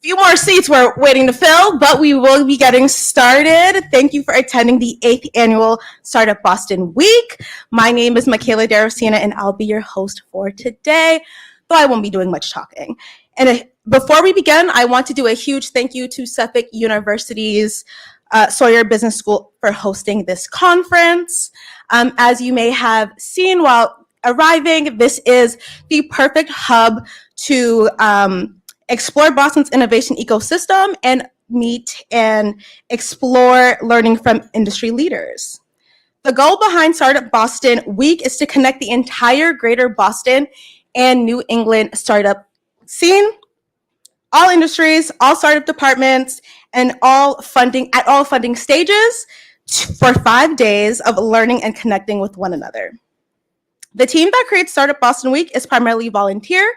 few more seats we're waiting to fill, but we will be getting started. Thank you for attending the 8th annual Startup Boston Week. My name is Michaela Darosina, and I'll be your host for today, though I won't be doing much talking. And before we begin, I want to do a huge thank you to Suffolk University's Sawyer Business School for hosting this conference. As you may have seen while arriving, this is the perfect hub to explore Boston's innovation ecosystem and meet and explore learning from industry leaders. The goal behind Startup Boston Week is to connect the entire greater Boston and New England startup scene, all industries, all startup departments, and all funding stages for 5 days of learning and connecting with one another. The team that creates Startup Boston Week is primarily volunteer,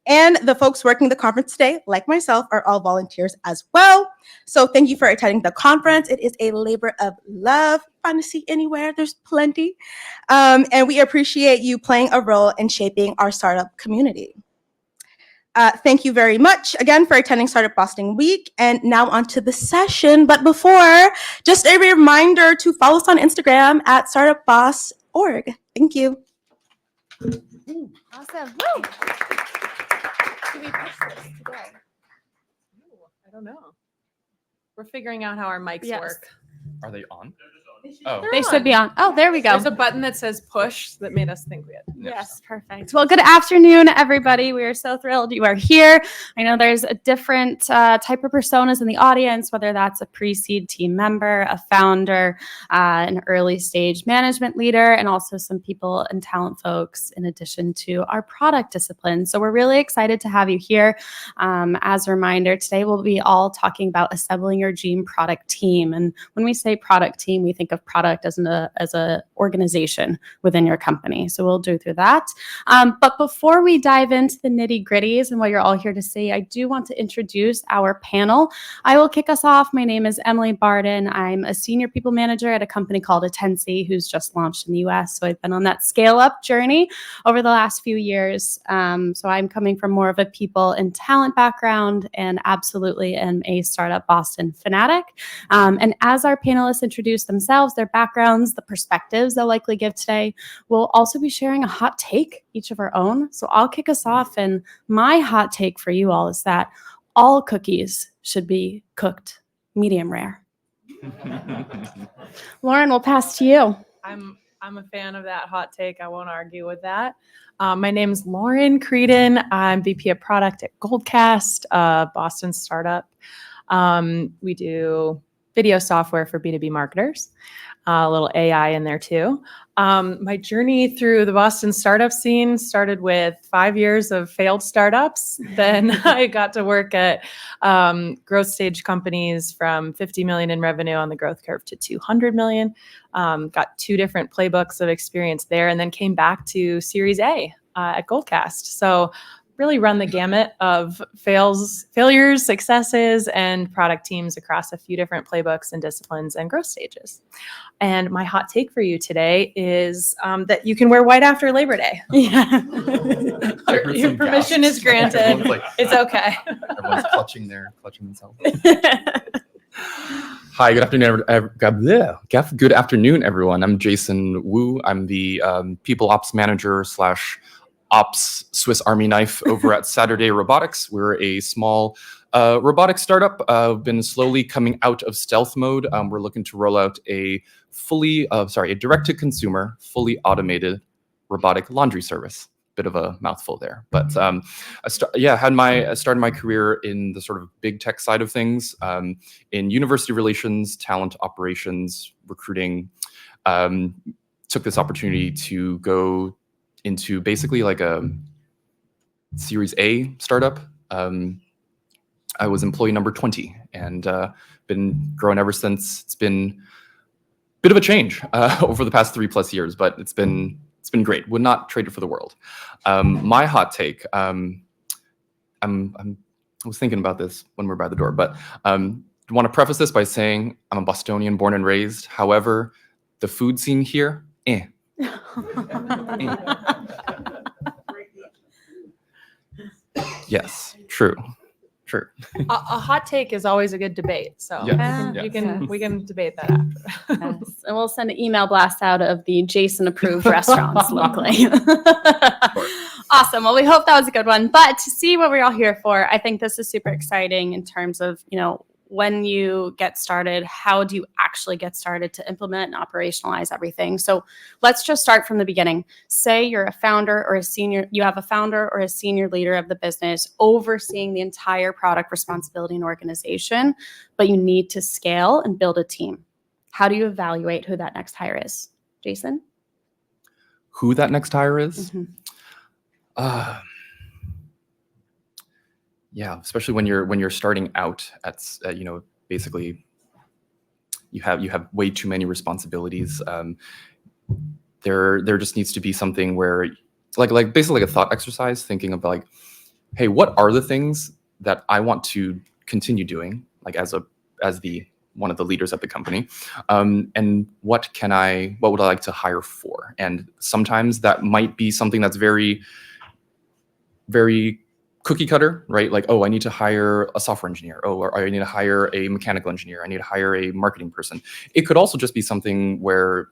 and the folks working the conference today, like myself, are all volunteers as well. So thank you for attending the conference. It is a labor of love. Find a seat anywhere, there's plenty. And we appreciate you playing a role in shaping our startup community. Thank you very much again for attending Startup Boston Week. And now on to the session. But before, just a reminder to follow us on Instagram at startupboss.org. Thank you. Awesome. Woo! Do we push this today? I don't know. We're figuring out how our mics work. Are they on? They should be on. Oh, there we go. There's a button that says push that made us think we had. Yes, perfect. Well, good afternoon, everybody. We are so thrilled you are here. I know there's a different type of personas in the audience, whether that's a pre-seed team member, a founder, an early stage management leader, and also some people and talent folks in addition to our product discipline. So we're really excited to have you here. As a reminder, today we'll be all talking about assembling your dream product team. And when we say product team, we think of product as a organization within your company. So we'll do through that. But before we dive into the nitty gritties and what you're all here to see, I do want to introduce our panel. I will kick us off. My name is Emily Barden. I'm a senior people manager at a company called Atensi, who's just launched in the US. So I've been on that scale up journey over the last few years. So I'm coming from more of a people and talent background and absolutely am a Startup Boston fanatic. And as our panelists introduce themselves, their backgrounds, the perspectives they'll likely give today, we'll also be sharing a hot take, each of our own. So I'll kick us off. And my hot take for you all is that all cookies should be cooked medium rare. Lauren, we'll pass to you. I'm a fan of that hot take. I won't argue with that. My name is Lauren Creedon. I'm VP of Product at Goldcast, a Boston startup. We do video software for B2B marketers, a little AI in there too. My journey through the Boston startup scene started with 5 years of failed startups. Then I got to work at growth stage companies from 50 million in revenue on the growth curve to 200 million. Got 2 different playbooks of experience there, and then came back to Series A at Goldcast. So really run the gamut of failures, successes, and product teams across a few different playbooks and disciplines and growth stages. And my hot take for you today is that you can wear white after Labor Day. Yeah. Your permission is granted. It's okay. Everyone's clutching themselves. Hi, good afternoon, everyone. I'm Jason Wu. I'm the People Ops Manager / Ops Swiss Army knife over at Saturday Robotics. We're a small robotics startup. Been slowly coming out of stealth mode. We're looking to roll out a direct-to-consumer, fully automated robotic laundry service. Bit of a mouthful there, but I started my career in the sort of big tech side of things, in university relations, talent operations, recruiting. Took this opportunity to go into basically like a Series A startup. I was employee number 20 and been growing ever since. It's been a bit of a change over the past 3+ years, but it's been great. Would not trade it for the world. My hot take, I was thinking about this when we were by the door, but I want to preface this by saying I'm a Bostonian born and raised. However, the food scene here, Yes, true. sure. A hot take is always a good debate. So Yeah. we can debate that after. Yes. And we'll send an email blast out of the Jason approved restaurants locally. Sure. Awesome. Well, we hope that was a good one. But to see what we're all here for, I think this is super exciting in terms of, when you get started, how do you actually get started to implement and operationalize everything? So let's just start from the beginning. Say you're a founder or a senior, you have a founder or a senior leader of the business overseeing the entire product responsibility and organization, but you need to scale and build a team. How do you evaluate who that next hire is? Jason? Who that next hire is? Mhm. Yeah, especially when you're starting out at basically you have way too many responsibilities. There just needs to be something where like basically like a thought exercise, thinking of like, hey, what are the things that I want to continue doing, like as the one of the leaders at the company, and what would I like to hire for? And sometimes that might be something that's very, very cookie cutter, right? Like, oh, I need to hire a software engineer. Oh, or I need to hire a mechanical engineer. I need to hire a marketing person. It could also just be something where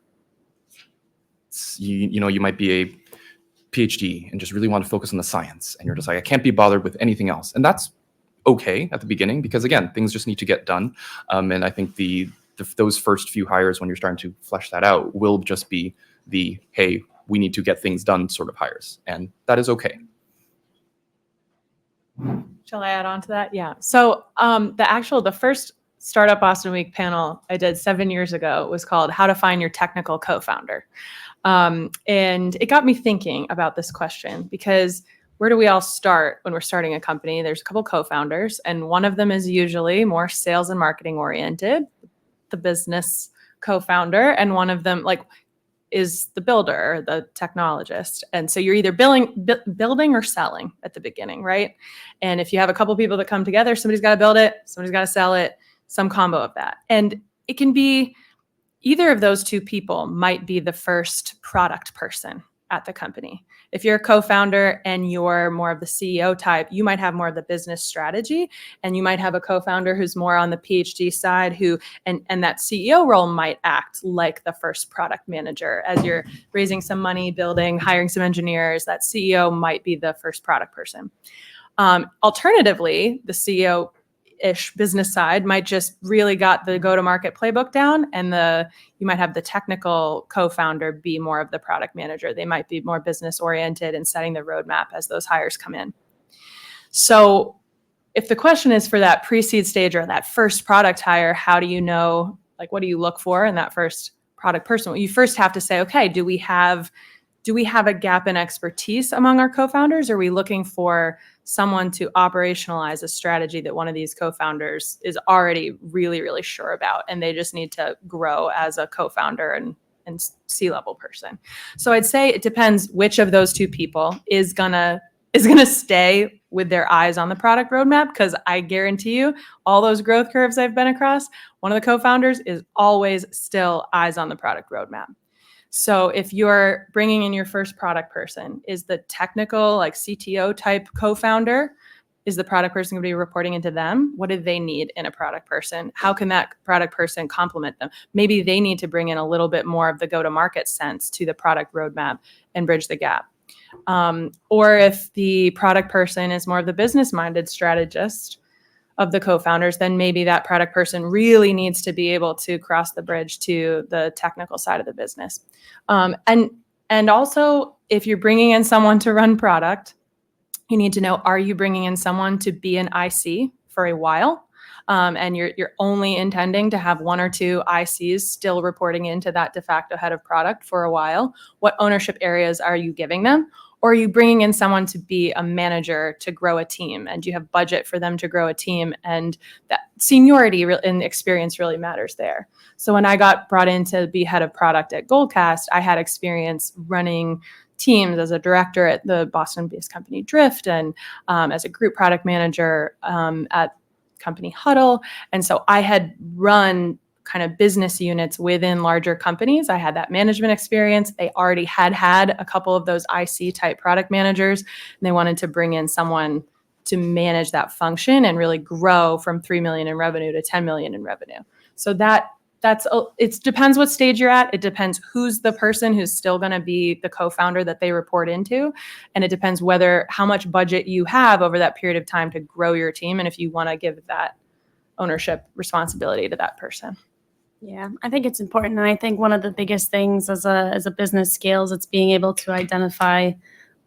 you might be a PhD and just really want to focus on the science, and you're just like, I can't be bothered with anything else. And that's okay at the beginning, because again, things just need to get done. And I think those first few hires, when you're starting to flesh that out, will just be the, hey, we need to get things done sort of hires. And that is okay. Shall I add on to that? Yeah. So the first Startup Boston Week panel I did 7 years ago was called How to Find Your Technical Co-Founder. And it got me thinking about this question, because where do we all start when we're starting a company? There's a couple co-founders, and one of them is usually more sales and marketing oriented, the business co-founder, and one of them is the builder, the technologist. And so you're either building or selling at the beginning, right? And if you have a couple people that come together, somebody's got to build it, somebody's got to sell it, some combo of that. And it can be either of those two people might be the first product person at the company. If you're a co-founder and you're more of the CEO type, you might have more of the business strategy, and you might have a co-founder who's more on the PhD side, and that CEO role might act like the first product manager. As you're raising some money, hiring some engineers, that CEO might be the first product person. Alternatively, the CEO-ish business side might just really got the go-to-market playbook down, and you might have the technical co-founder be more of the product manager. They might be more business-oriented and setting the roadmap as those hires come in. So if the question is for that pre-seed stage or that first product hire, how do you know, what do you look for in that first product person? Well, you first have to say, okay, do we have a gap in expertise among our co-founders? Are we looking for someone to operationalize a strategy that one of these co-founders is already really, really sure about, and they just need to grow as a co-founder and C-level person? So I'd say it depends which of those two people is gonna stay with their eyes on the product roadmap, because I guarantee you, all those growth curves I've been across, one of the co-founders is always still eyes on the product roadmap. So if you're bringing in your first product person, is the technical, CTO type co-founder, is the product person going to be reporting into them? What do they need in a product person? How can that product person complement them? Maybe they need to bring in a little bit more of the go-to-market sense to the product roadmap and bridge the gap. Or if the product person is more of the business-minded strategist of the co-founders, then maybe that product person really needs to be able to cross the bridge to the technical side of the business. And also, if you're bringing in someone to run product, you need to know, are you bringing in someone to be an IC for a while? And you're only intending to have one or two ICs still reporting into that de facto head of product for a while? What ownership areas are you giving them? Or are you bringing in someone to be a manager to grow a team, and you have budget for them to grow a team, and that seniority and experience really matters there. So when I got brought in to be head of product at Goldcast, I had experience running teams as a director at the Boston-based company Drift, and as a group product manager at company Huddle. And so I had run kind of business units within larger companies. I had that management experience. They already had a couple of those IC type product managers, and they wanted to bring in someone to manage that function and really grow from 3 million in revenue to 10 million in revenue. So it depends what stage you're at. It depends who's the person who's still going to be the co-founder that they report into. And it depends how much budget you have over that period of time to grow your team. And if you want to give that ownership responsibility to that person. Yeah, I think it's important. And I think one of the biggest things as a business scales, it's being able to identify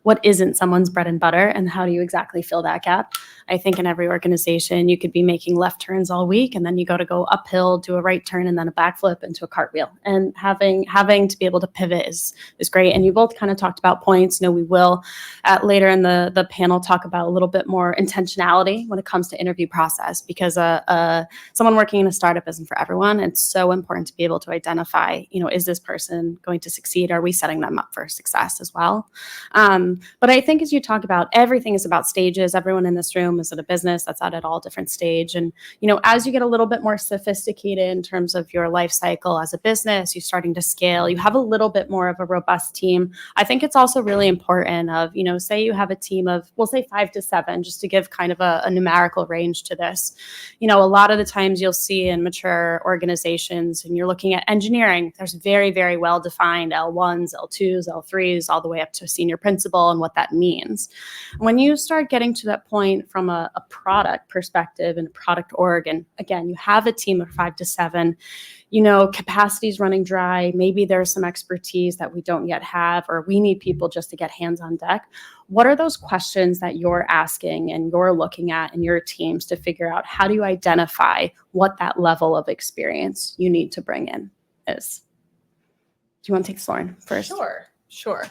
what isn't someone's bread and butter and how do you exactly fill that gap. I think in every organization, you could be making left turns all week and then you go uphill, do a right turn and then a backflip into a cartwheel. And having to be able to pivot is great. And you both kind of talked about points. We will later in the panel talk about a little bit more intentionality when it comes to interview process, because someone working in a startup isn't for everyone. It's so important to be able to identify, is this person going to succeed? Are we setting them up for success as well? But I think as you talk about, everything is about stages. Everyone in this room is at a business that's at all different stage. And, as you get a little bit more sophisticated in terms of your life cycle as a business, you're starting to scale, you have a little bit more of a robust team. I think it's also really important of, say you have a team of, we'll say 5 to 7, just to give kind of a numerical range to this. A lot of the times you'll see in mature organizations, and you're looking at engineering, there's very, very well-defined L1s, L2s, L3s, all the way up to senior principal and what that means. When you start getting to that point from a product perspective and a product org, and again, you have a team of 5 to 7, capacity is running dry. Maybe there's some expertise that we don't yet have, or we need people just to get hands on deck. What are those questions that you're asking and you're looking at in your teams to figure out how do you identify what that level of experience you need to bring in is? Do you want to take Lauren first? Sure.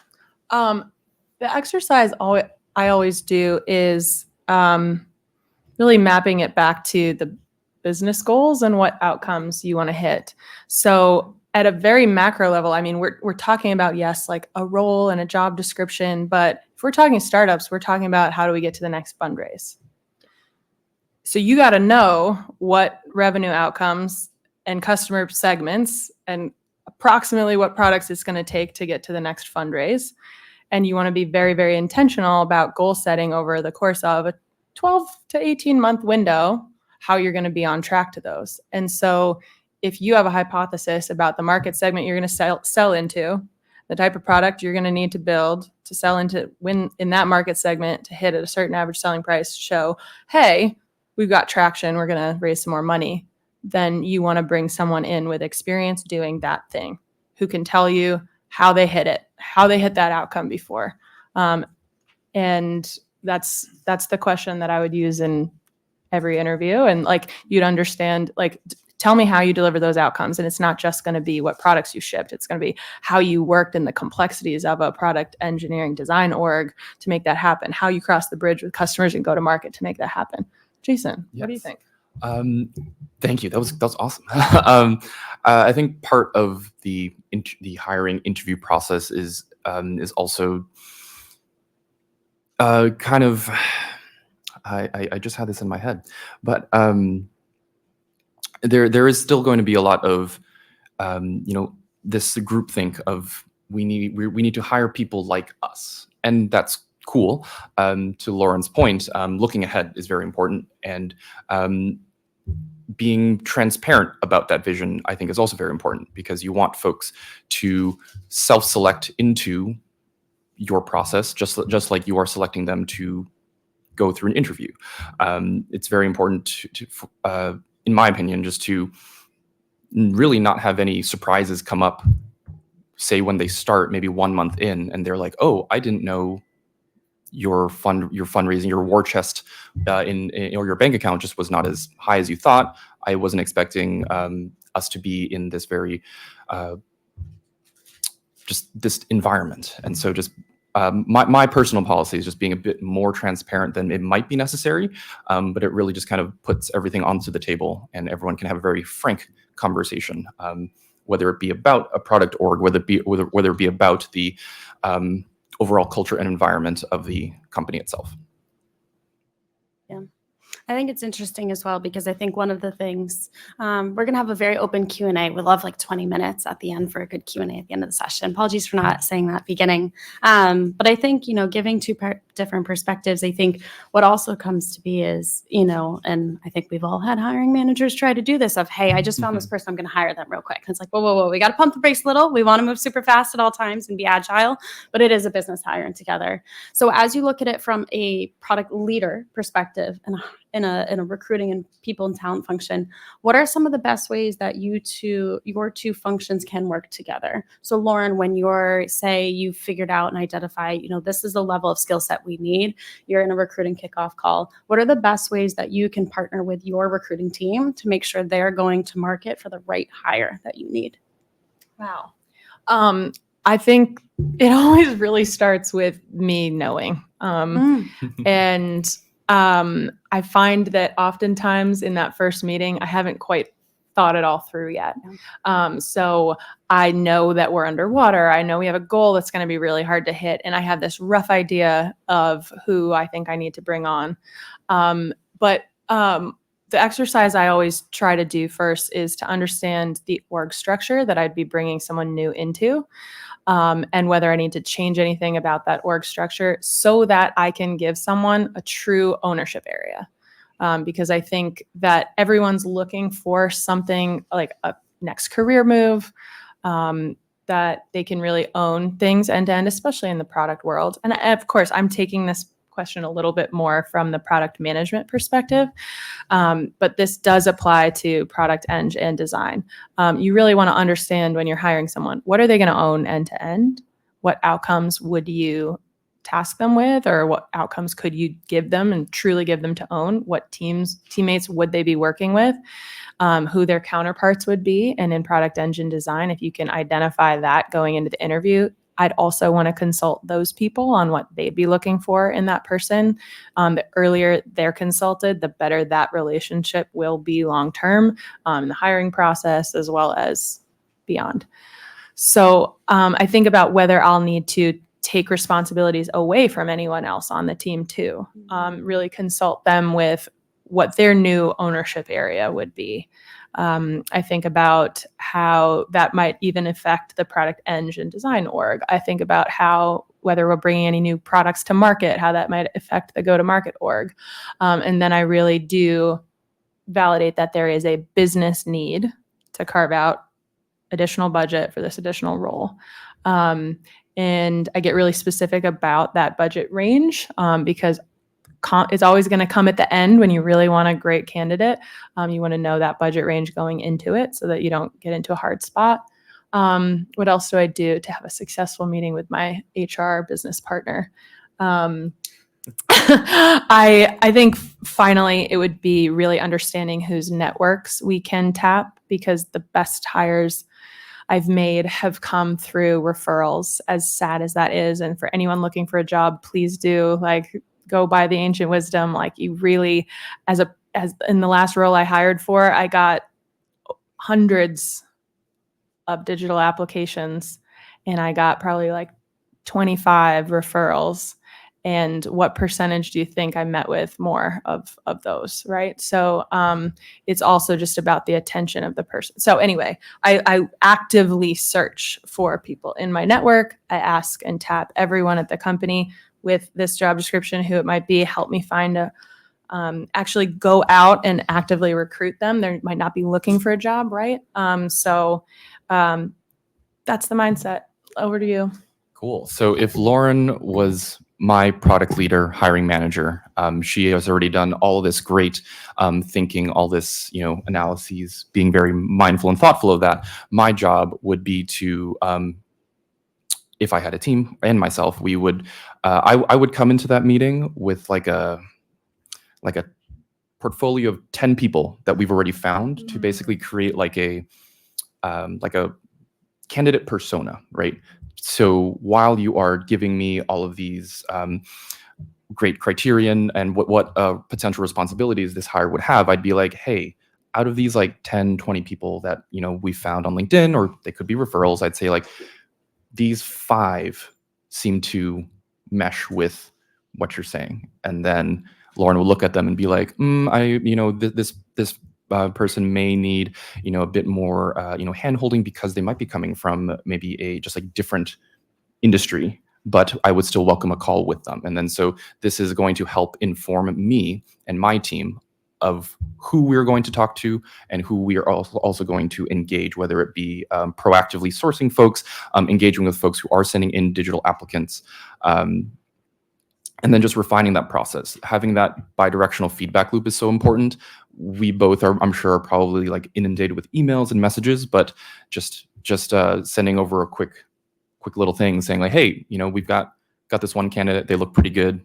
The exercise I always do is really mapping it back to the business goals and what outcomes you want to hit. So at a very macro level, I mean, we're talking about, yes, like a role and a job description, but if we're talking startups, we're talking about how do we get to the next fundraise. So you got to know what revenue outcomes and customer segments and approximately what products it's going to take to get to the next fundraise. And you want to be very, very intentional about goal setting over the course of a 12 to 18 month window, how you're going to be on track to those. And so if you have a hypothesis about the market segment you're going to sell into, the type of product you're going to need to build to sell into, when in that market segment to hit at a certain average selling price, show, hey, we've got traction, we're going to raise some more money, then you want to bring someone in with experience doing that thing, who can tell you how they hit it, how they hit that outcome before. And that's the question that I would use in every interview. And like, you'd understand, like, tell me how you deliver those outcomes. And it's not just going to be what products you shipped. It's going to be how you worked in the complexities of a product engineering design org to make that happen, how you cross the bridge with customers and go to market to make that happen. Jason, What do you think? Thank you. That was awesome. I think part of the hiring interview process is also kind of, I just had this in my head, but there is still going to be a lot of this groupthink of we need to hire people like us, and that's cool. To Lauren's point, looking ahead is very important, and being transparent about that vision, I think, is also very important, because you want folks to self-select into your process, just like you are selecting them to go through an interview. It's very important to in my opinion, just to really not have any surprises come up, say when they start maybe 1 month in, and they're like, oh, I didn't know your fundraising, your war chest or your bank account just was not as high as you thought. I wasn't expecting us to be in this very just this environment. And so just my personal policy is just being a bit more transparent than it might be necessary, but it really just kind of puts everything onto the table, and everyone can have a very frank conversation, whether it be about a product org, whether it be about the overall culture and environment of the company itself. Yeah. I think it's interesting as well because I think one of the things we're going to have a very open Q&A. We love like 20 minutes at the end for a good Q&A at the end of the session. Apologies for not saying that at the beginning. But I think, giving two different perspectives, I think what also comes to be is, and I think we've all had hiring managers try to do this of, hey, I just found this person, I'm going to hire them real quick. And it's like, whoa, we got to pump the brakes a little. We want to move super fast at all times and be agile, but it is a business hiring together. So as you look at it from a product leader perspective and in a recruiting and people and talent function, what are some of the best ways that your two functions can work together? So Lauren, when you've figured out and identified, this is the level of skill set we need, you're in a recruiting kickoff call, what are the best ways that you can partner with your recruiting team to make sure they're going to market for the right hire that you need? Wow. I think it always really starts with me knowing. And I find that oftentimes in that first meeting, I haven't quite thought it all through yet. So I know that we're underwater. I know we have a goal that's going to be really hard to hit. And I have this rough idea of who I think I need to bring on. But the exercise I always try to do first is to understand the org structure that I'd be bringing someone new into. And whether I need to change anything about that org structure so that I can give someone a true ownership area. Because I think that everyone's looking for something like a next career move, that they can really own things end to end, especially in the product world. And of course, I'm taking this question a little bit more from the product management perspective. But this does apply to product eng and design. You really want to understand when you're hiring someone, what are they going to own end to end? What outcomes would you task them with, or what outcomes could you give them and truly give them to own? What teammates would they be working with? Who their counterparts would be? And in product engine design, if you can identify that going into the interview, I'd also want to consult those people on what they'd be looking for in that person. The earlier they're consulted, the better that relationship will be long-term in the hiring process as well as beyond. So I think about whether I'll need to take responsibilities away from anyone else on the team too. Really consult them with what their new ownership area would be. I think about how that might even affect the product engine design org. I think about whether we're bringing any new products to market, how that might affect the go-to-market org. And then I really do validate that there is a business need to carve out additional budget for this additional role. And I get really specific about that budget range because it's always going to come at the end when you really want a great candidate. You want to know that budget range going into it so that you don't get into a hard spot. What else do I do to have a successful meeting with my HR business partner? I think finally it would be really understanding whose networks we can tap, because the best hires I've made have come through referrals, as sad as that is. And for anyone looking for a job, please do go by the ancient wisdom. You really, as in the last role I hired for, I got hundreds of digital applications and I got probably 25 referrals. And what percentage do you think I met with more of those, right? So it's also just about the attention of the person. So anyway, I actively search for people in my network. I ask and tap everyone at the company with this job description, who it might be, help me find actually go out and actively recruit them. They might not be looking for a job, right? So that's the mindset. Over to you. Cool. So if Lauren was my product leader, hiring manager, she has already done all of this great thinking, all this, analyses, being very mindful and thoughtful of that. My job would be to, if I had a team and myself, we would, I would come into that meeting with a portfolio of 10 people that we've already found to basically create a candidate persona, right? So while you are giving me all of these great criterion and what potential responsibilities this hire would have, I'd be like, hey, out of these 10, 20 people that, we found on LinkedIn, or they could be referrals, I'd say these 5 seem to mesh with what you're saying. And then Lauren will look at them and be like, this person may need, a bit more, hand holding because they might be coming from maybe a just like different industry, but I would still welcome a call with them. And then so this is going to help inform me and my team of who we're going to talk to and who we are also going to engage, whether it be proactively sourcing folks, engaging with folks who are sending in digital applicants, and then just refining that process. Having that bidirectional feedback loop is so important. We both are, I'm sure, are probably like inundated with emails and messages, but just sending over a quick little thing saying like, hey, we've got this one candidate. They look pretty good.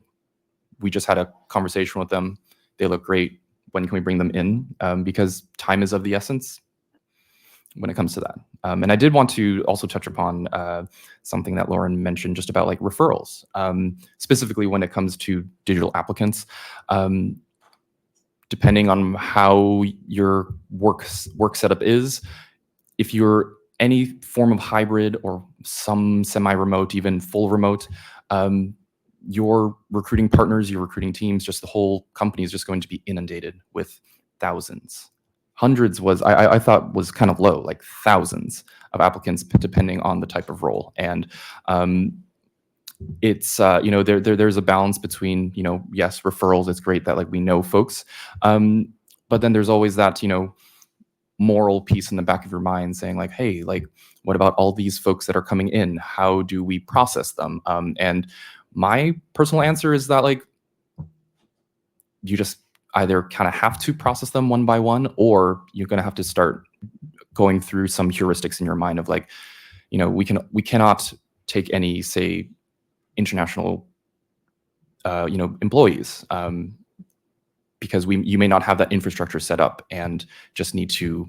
We just had a conversation with them. They look great. When can we bring them in? Because time is of the essence when it comes to that. And I did want to also touch upon something that Lauren mentioned just about like referrals, specifically when it comes to digital applicants. Depending on how your work setup is, if you're any form of hybrid or some semi-remote, even full remote, your recruiting partners, your recruiting teams, just the whole company is just going to be inundated with thousands. Hundreds was, I thought was kind of low, like thousands of applicants depending on the type of role. And it's, there's a balance between, yes, referrals, it's great that like we know folks, but then there's always that, moral piece in the back of your mind saying like, hey, like, what about all these folks that are coming in? How do we process them? And my personal answer is that like, you just either kind of have to process them one by one, or you're going to have to start going through some heuristics in your mind of like, we cannot take any, say, international, employees, because you may not have that infrastructure set up and just need to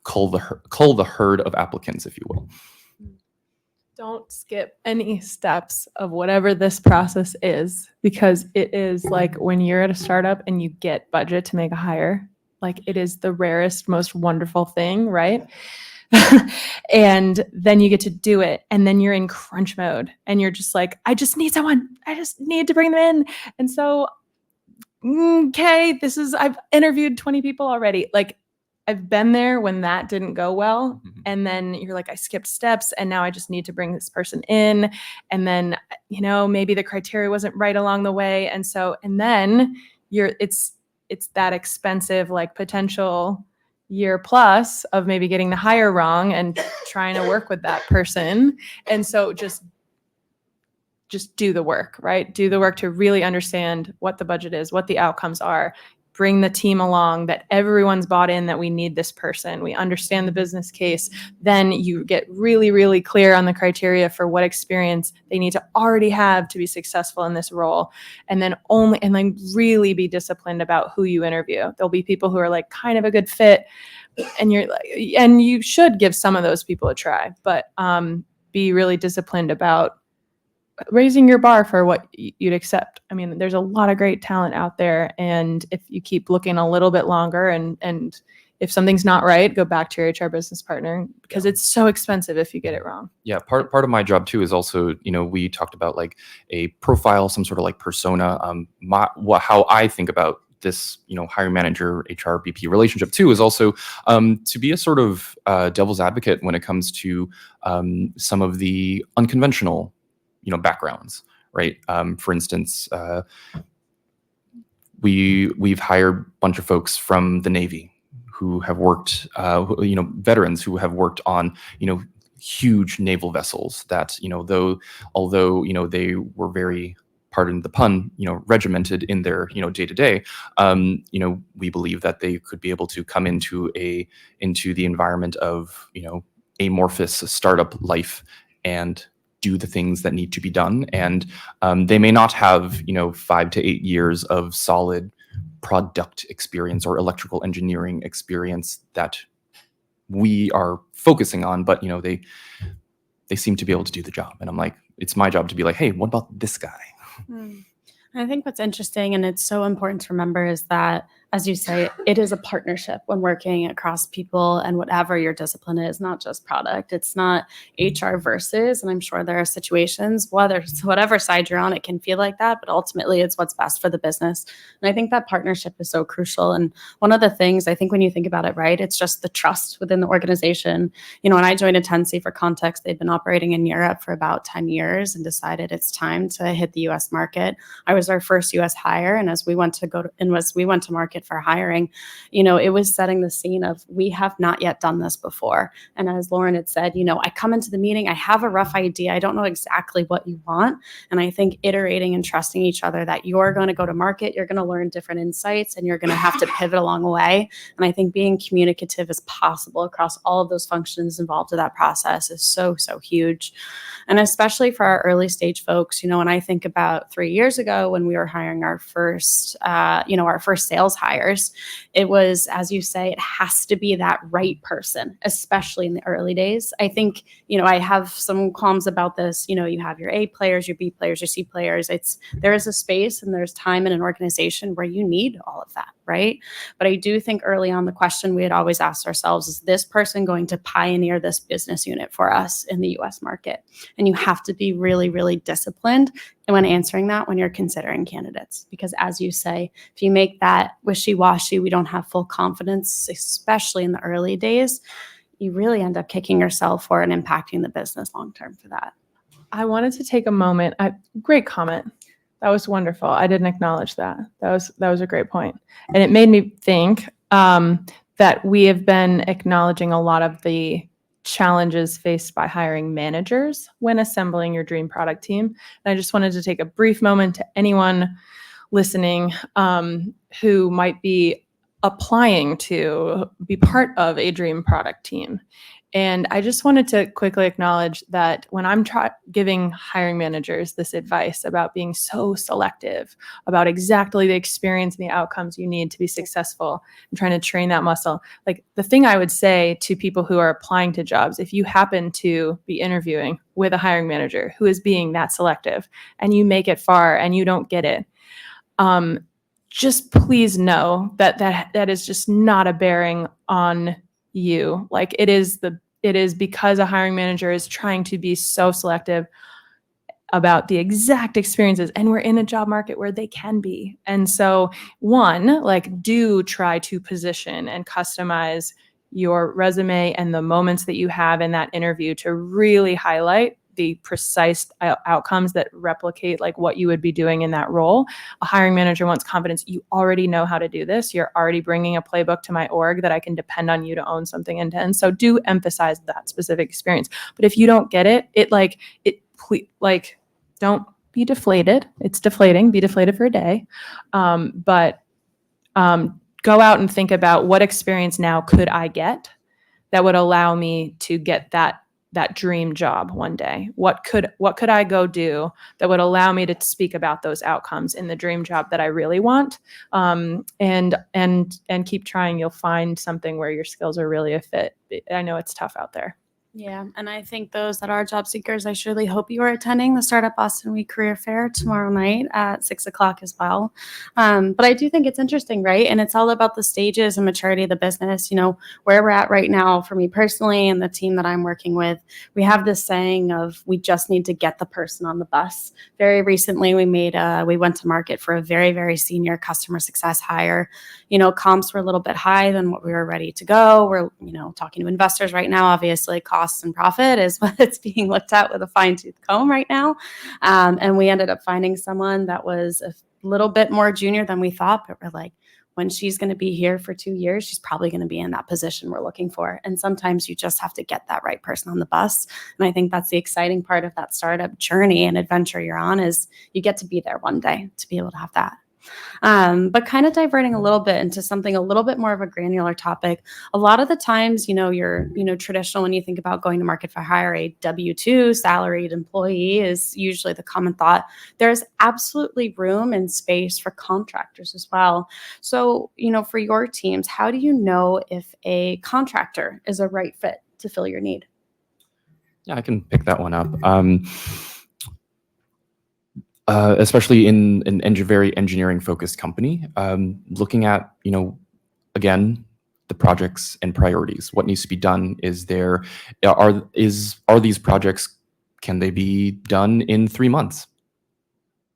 cull the herd of applicants, if you will. Don't skip any steps of whatever this process is, because it is like when you're at a startup and you get budget to make a hire, like it is the rarest, most wonderful thing, right? And then you get to do it, and then you're in crunch mode and you're just like, I just need someone. I just need to bring them in. And so, okay, I've interviewed 20 people already. Like, I've been there when that didn't go well. And then you're like, I skipped steps and now I just need to bring this person in. And then, maybe the criteria wasn't right along the way. And then it's that expensive, like potential year plus of maybe getting the hire wrong and trying to work with that person. And so just do the work, right? Do the work to really understand what the budget is, what the outcomes are. Bring the team along, that everyone's bought in, that we need this person. We understand the business case. Then you get really, really clear on the criteria for what experience they need to already have to be successful in this role. And then really be disciplined about who you interview. There'll be people who are like kind of a good fit, and and you should give some of those people a try, but be really disciplined about raising your bar for what you'd accept. I mean, there's a lot of great talent out there. And if you keep looking a little bit longer and if something's not right, go back to your HR business partner, because it's so expensive if you get it wrong. Yeah. Part of my job too is also, we talked about like a profile, some sort of like persona. How I think about this, hiring manager, HR VP relationship too, is also to be a sort of devil's advocate when it comes to some of the unconventional backgrounds, right? For instance, we've hired a bunch of folks from the Navy who have worked, veterans who have worked on, huge naval vessels that, although they were very, pardon the pun, regimented in their, day to day, we believe that they could be able to come into the environment of, amorphous startup life and do the things that need to be done. And they may not have, 5 to 8 years of solid product experience or electrical engineering experience that we are focusing on, but, they seem to be able to do the job. And I'm like, it's my job to be like, hey, what about this guy? I think what's interesting, and it's so important to remember, is that as you say, it is a partnership when working across people and whatever your discipline is, not just product. It's not HR versus, and I'm sure there are situations, whether it's whatever side you're on, it can feel like that, but ultimately it's what's best for the business. And I think that partnership is so crucial. And one of the things I think when you think about it, right, it's just the trust within the organization. When I joined Intensi, for context, they'd been operating in Europe for about 10 years and decided it's time to hit the US market. I was our first US hire. And as we went to market for hiring, it was setting the scene of, we have not yet done this before. And as Lauren had said, I come into the meeting, I have a rough idea. I don't know exactly what you want. And I think iterating and trusting each other that you're going to go to market, you're going to learn different insights, and you're going to have to pivot along the way. And I think being communicative as possible across all of those functions involved in that process is so, so huge. And especially for our early stage folks, when I think about 3 years ago when we were hiring our first sales hires, it was, as you say, it has to be that right person, especially in the early days. I think, I have some qualms about this. You have your A players, your B players, your C players. There is a space and there's time in an organization where you need all of that, right? But I do think early on, the question we had always asked ourselves is this person going to pioneer this business unit for us in the US market? And you have to be really, really disciplined when answering that when you're considering candidates. Because as you say, if you make that wishy-washy, we don't have full confidence, especially in the early days, you really end up kicking yourself for and impacting the business long-term for that. I wanted to take a moment. Great comment. That was wonderful. I didn't acknowledge that. That was a great point. And it made me think that we have been acknowledging a lot of the challenges faced by hiring managers when assembling your dream product team. And I just wanted to take a brief moment to anyone listening who might be applying to be part of a dream product team. And I just wanted to quickly acknowledge that when I'm giving hiring managers this advice about being so selective, about exactly the experience and the outcomes you need to be successful and trying to train that muscle, like the thing I would say to people who are applying to jobs, if you happen to be interviewing with a hiring manager who is being that selective and you make it far and you don't get it, just please know that is just not a bearing on you. Like it is because a hiring manager is trying to be so selective about the exact experiences, and we're in a job market where they can be. And so do try to position and customize your resume and the moments that you have in that interview to really highlight the precise outcomes that replicate like what you would be doing in that role. A hiring manager wants confidence. You already know how to do this. You're already bringing a playbook to my org that I can depend on you to own something end to end. So do emphasize that specific experience. But if you don't get it, don't be deflated. It's deflating. Be deflated for a day. But go out and think about what experience now could I get that would allow me to get that dream job one day. What could I go do that would allow me to speak about those outcomes in the dream job that I really want? And keep trying. You'll find something where your skills are really a fit. I know it's tough out there. Yeah, and I think those that are job seekers, I surely hope you are attending the Startup Boston Week Career Fair tomorrow night at 6:00 as well. But I do think it's interesting, right? And it's all about the stages and maturity of the business. Where we're at right now, for me personally and the team that I'm working with, we have this saying of we just need to get the person on the bus. Very recently, we went to market for a very, very senior customer success hire. Comps were a little bit high than what we were ready to go. We're, talking to investors right now. Obviously, costs and profit is what's being looked at with a fine-tooth comb right now. And we ended up finding someone that was a little bit more junior than we thought, but we're like, when she's going to be here for 2 years, she's probably going to be in that position we're looking for. And sometimes you just have to get that right person on the bus. And I think that's the exciting part of that startup journey and adventure you're on, is you get to be there one day to be able to have that. But kind of diverting a little bit into something a little bit more of a granular topic. A lot of the times, you're traditional when you think about going to market for hire, a W-2 salaried employee is usually the common thought. There's absolutely room and space for contractors as well. So, for your teams, how do you know if a contractor is a right fit to fill your need? Yeah, I can pick that one up. especially in an very engineering-focused company, looking at, again, the projects and priorities. What needs to be done? Are these projects, can they be done in 3 months?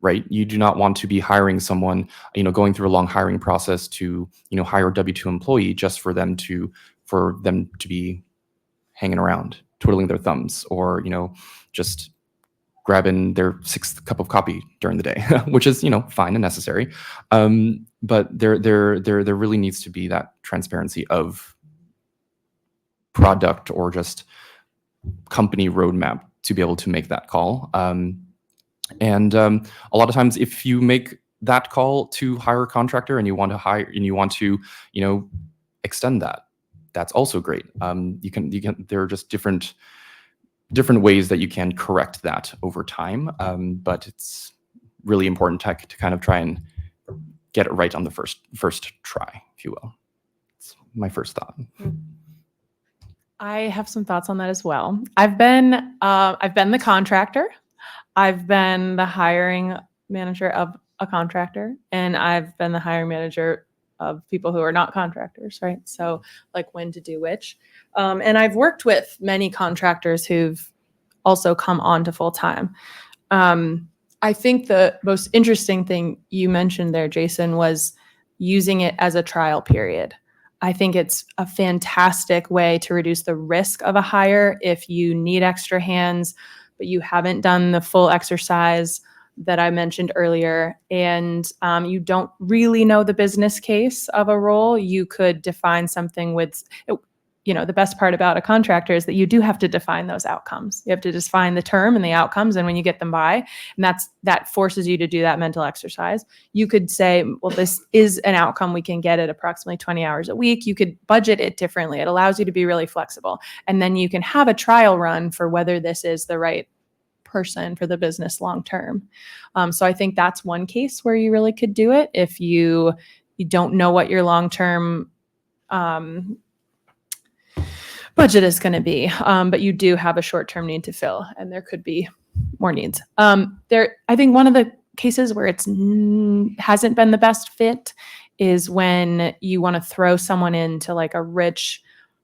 Right? You do not want to be hiring someone, going through a long hiring process to, hire a W-2 employee just for them to be hanging around, twiddling their thumbs, or, just grabbing their 6th cup of coffee during the day, which is, fine and necessary. But there really needs to be that transparency of product or just company roadmap to be able to make that call. And a lot of times, if you make that call to hire a contractor and you want to extend that, that's also great. You can. There are just different ways that you can correct that over time. But it's really important to kind of try and get it right on the first try, if you will. It's my first thought. I have some thoughts on that as well. I've been the contractor. I've been the hiring manager of a contractor, and I've been the hiring manager of people who are not contractors, right? So like when to do which. And I've worked with many contractors who've also come on to full time. I think the most interesting thing you mentioned there, Jason, was using it as a trial period. I think it's a fantastic way to reduce the risk of a hire if you need extra hands, but you haven't done the full exercise that I mentioned earlier, and you don't really know the business case of a role. You could define something with, the best part about a contractor is that you do have to define those outcomes. You have to define the term and the outcomes, and when you get them by, and that forces you to do that mental exercise. You could say, well, this is an outcome we can get at approximately 20 hours a week. You could budget it differently. It allows you to be really flexible. And then you can have a trial run for whether this is the right person for the business long term. So I think that's one case where you really could do it if you don't know what your long term budget is going to be, but you do have a short term need to fill, and there could be more needs. I think one of the cases where it's hasn't been the best fit is when you want to throw someone into like a rich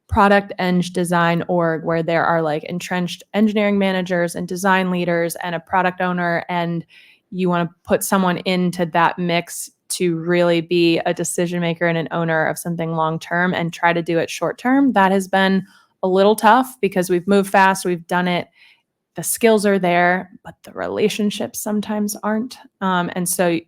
product eng design org where there are like entrenched engineering managers and design leaders and a product owner, and you want to put someone into that mix to really be a decision maker and an owner of something long term and try to do it short term. That has been a little tough because we've moved fast, we've done it, the skills are there, but the relationships sometimes aren't. And so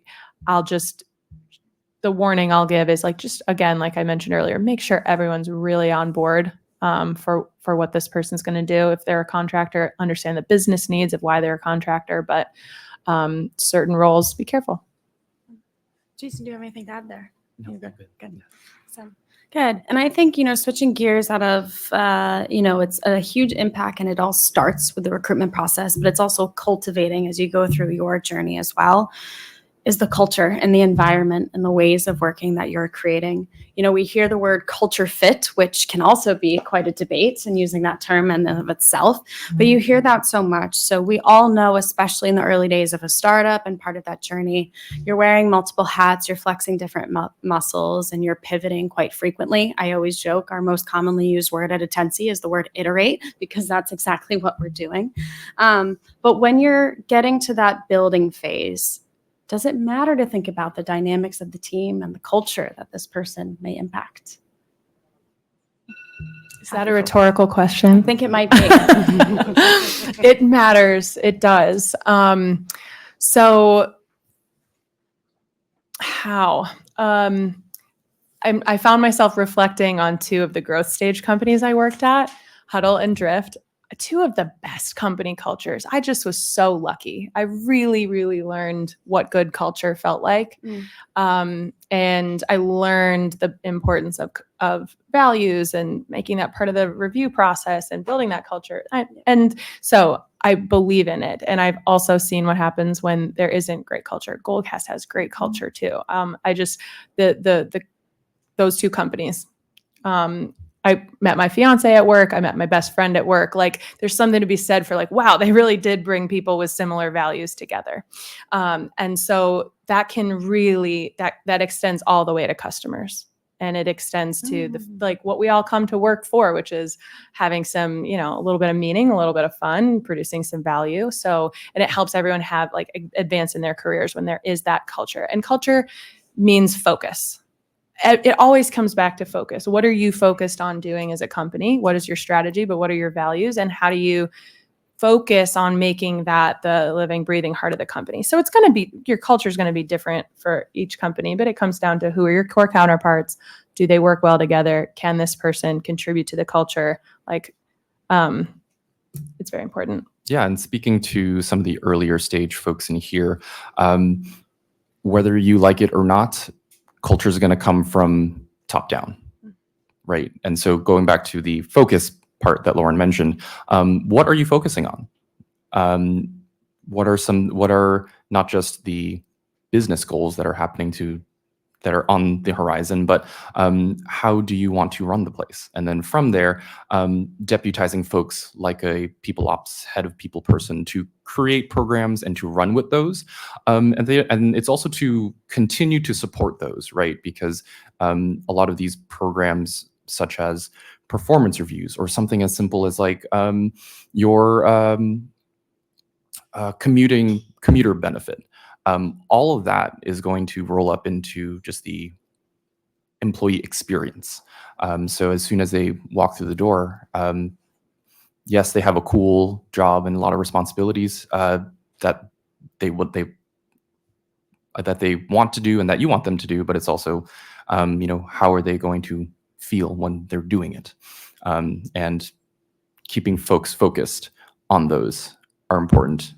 the warning I'll give is like, just again, like I mentioned earlier, make sure everyone's really on board for what this person's going to do. If they're a contractor, understand the business needs of why they're a contractor, but certain roles, be careful. Jason, do you have anything to add there? No, Good. good. So, good. And I think, switching gears out of, it's a huge impact, and it all starts with the recruitment process, but it's also cultivating as you go through your journey as well, is the culture and the environment and the ways of working that you're creating. We hear the word culture fit, which can also be quite a debate and using that term in and of itself, but you hear that so much. So we all know, especially in the early days of a startup and part of that journey, you're wearing multiple hats, you're flexing different muscles, and you're pivoting quite frequently. I always joke our most commonly used word at Atensi is the word iterate, because that's exactly what we're doing. But when you're getting to that building phase, does it matter to think about the dynamics of the team and the culture that this person may impact? Is that a rhetorical question? I think it might be. It matters. It does. So how? I found myself reflecting on two of the growth stage companies I worked at, Huddle and Drift. Two of the best company cultures. I just was so lucky. I really, really learned what good culture felt like. And I learned the importance of values and making that part of the review process and building that culture. And so I believe in it. And I've also seen what happens when there isn't great culture. Goldcast has great culture too. Those two companies, I met my fiance at work. I met my best friend at work. Like there's something to be said for like, wow, they really did bring people with similar values together. And so that can really, that extends all the way to customers. And it extends to the like what we all come to work for, which is having some, you know, a little bit of meaning, a little bit of fun, producing some value. So, and it helps everyone have like advance in their careers when there is that culture. And culture means focus. It always comes back to focus. What are you focused on doing as a company? What is your strategy? But what are your values? And how do you focus on making that the living, breathing heart of the company? So it's going to be, your culture is going to be different for each company, but it comes down to who are your core counterparts? Do they work well together? Can this person contribute to the culture? Like, it's very important. Yeah, and speaking to some of the earlier stage folks in here, whether you like it or not, culture is going to come from top down, right? And so going back to the focus part that Lauren mentioned, what are you focusing on? What are not just the business goals that are that are on the horizon, but how do you want to run the place? And then from there, deputizing folks like a people ops head of people person to create programs and to run with those. And it's also to continue to support those, right? Because a lot of these programs, such as performance reviews or something as simple as like your commuter benefit, all of that is going to roll up into just the employee experience. So as soon as they walk through the door, yes, they have a cool job and a lot of responsibilities that they want to do and that you want them to do, but it's also, you know, how are they going to feel when they're doing it? And keeping folks focused on those are important.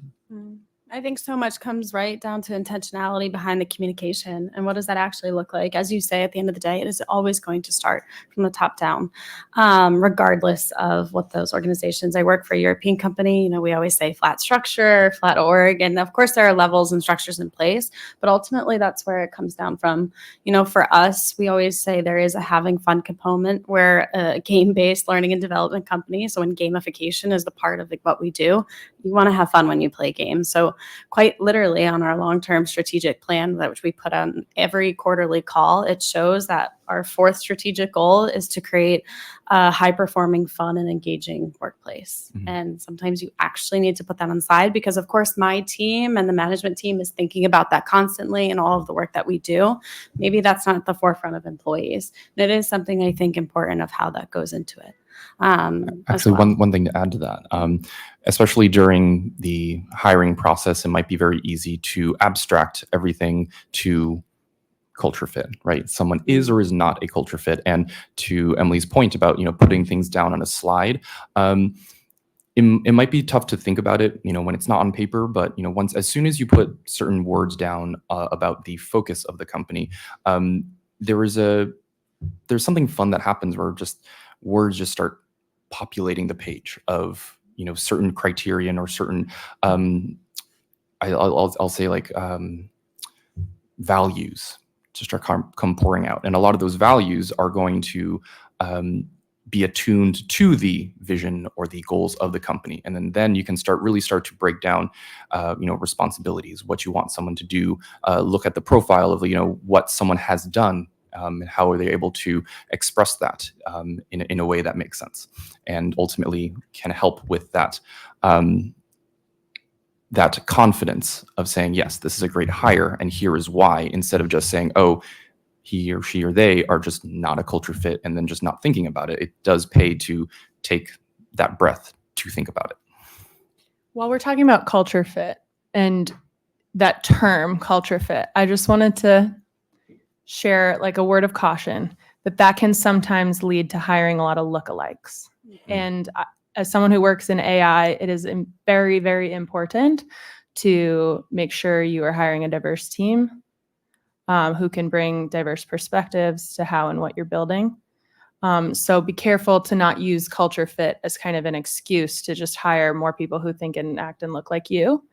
I think so much comes right down to intentionality behind the communication. And what does that actually look like? As you say, at the end of the day, it is always going to start from the top down, regardless of what those organizations. I work for a European company. You know, we always say flat structure, flat org. And of course, there are levels and structures in place. But ultimately, that's where it comes down from. You know, for us, we always say there is a having fun component. We're a game-based learning and development company. So when gamification is the part of what we do, you want to have fun when you play games. So quite literally on our long-term strategic plan, which we put on every quarterly call, it shows that our fourth strategic goal is to create a high-performing, fun, and engaging workplace. Mm-hmm. And sometimes you actually need to put that on the side because, of course, my team and the management team is thinking about that constantly in all of the work that we do. Maybe that's not at the forefront of employees. And it is something I think important of how that goes into it. Actually, one thing to add to that, especially during the hiring process, it might be very easy to abstract everything to culture fit, right? Someone is or is not a culture fit. And to Emily's point about, you know, putting things down on a slide, it might be tough to think about it, you know, when it's not on paper, but, you know, as soon as you put certain words down about the focus of the company, there's something fun that happens where words just start populating the page of, you know, certain criterion or certain, I'll say like values to start come pouring out. And a lot of those values are going to be attuned to the vision or the goals of the company. And then you can really start to break down, you know, responsibilities, what you want someone to do, look at the profile of, you know, what someone has done. And how are they able to express that in a way that makes sense, and ultimately can help with that that confidence of saying, yes, this is a great hire, and here is why, instead of just saying, oh, he or she or they are just not a culture fit, and then just not thinking about it. It does pay to take that breath to think about it. While we're talking about culture fit and that term culture fit, I just wanted to share like a word of caution that can sometimes lead to hiring a lot of lookalikes. Mm-hmm. And as someone who works in AI, it is very, very important to make sure you are hiring a diverse team who can bring diverse perspectives to how and what you're building. So be careful to not use culture fit as kind of an excuse to just hire more people who think and act and look like you.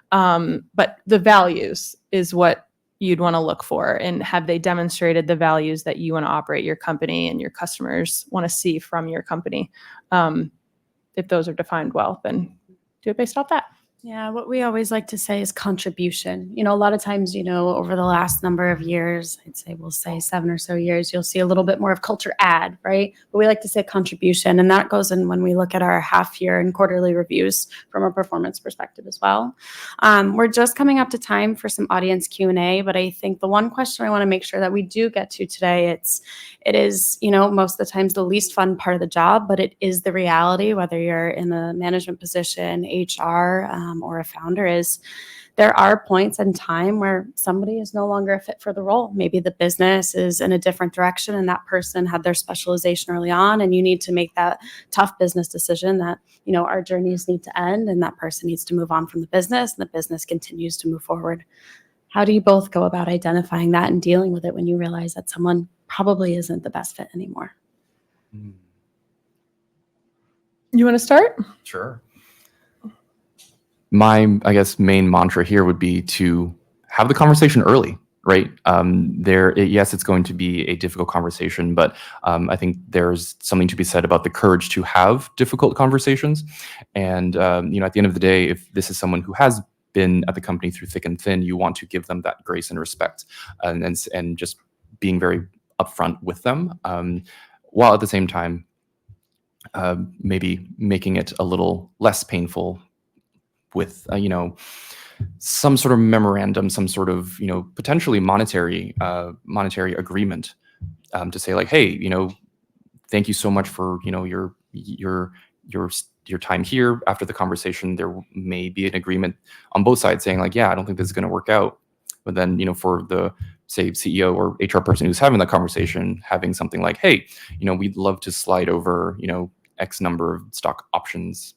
But the values is what you'd want to look for, and have they demonstrated the values that you want to operate your company and your customers want to see from your company. If those are defined well, then do it based off that. Yeah, what we always like to say is contribution. A lot of times, over the last number of years, we'll say 7 or so years, you'll see a little bit more of culture add, right? But we like to say contribution, and that goes in when we look at our half year and quarterly reviews from a performance perspective as well. We're just coming up to time for some audience Q&A, but I think the one question I want to make sure that we do get to today, it is, most of the times the least fun part of the job, but it is the reality, whether you're in a management position, HR, or a founder, is there are points in time where somebody is no longer a fit for the role. Maybe the business is in a different direction and that person had their specialization early on, and you need to make that tough business decision that, our journeys need to end and that person needs to move on from the business and the business continues to move forward. How do you both go about identifying that and dealing with it when you realize that someone probably isn't the best fit anymore? You want to start? Sure. My, I guess, main mantra here would be to have the conversation early, right? Yes, it's going to be a difficult conversation, but I think there's something to be said about the courage to have difficult conversations. And at the end of the day, if this is someone who has been at the company through thick and thin, you want to give them that grace and respect, and just being very upfront with them, while at the same time maybe making it a little less painful with some sort of memorandum, some sort of potentially monetary agreement, to say like, hey, thank you so much for your time here. After the conversation, there may be an agreement on both sides saying like, yeah, I don't think this is going to work out. But then for the, say, CEO or HR person who's having that conversation, having something like, hey, we'd love to slide over X number of stock options,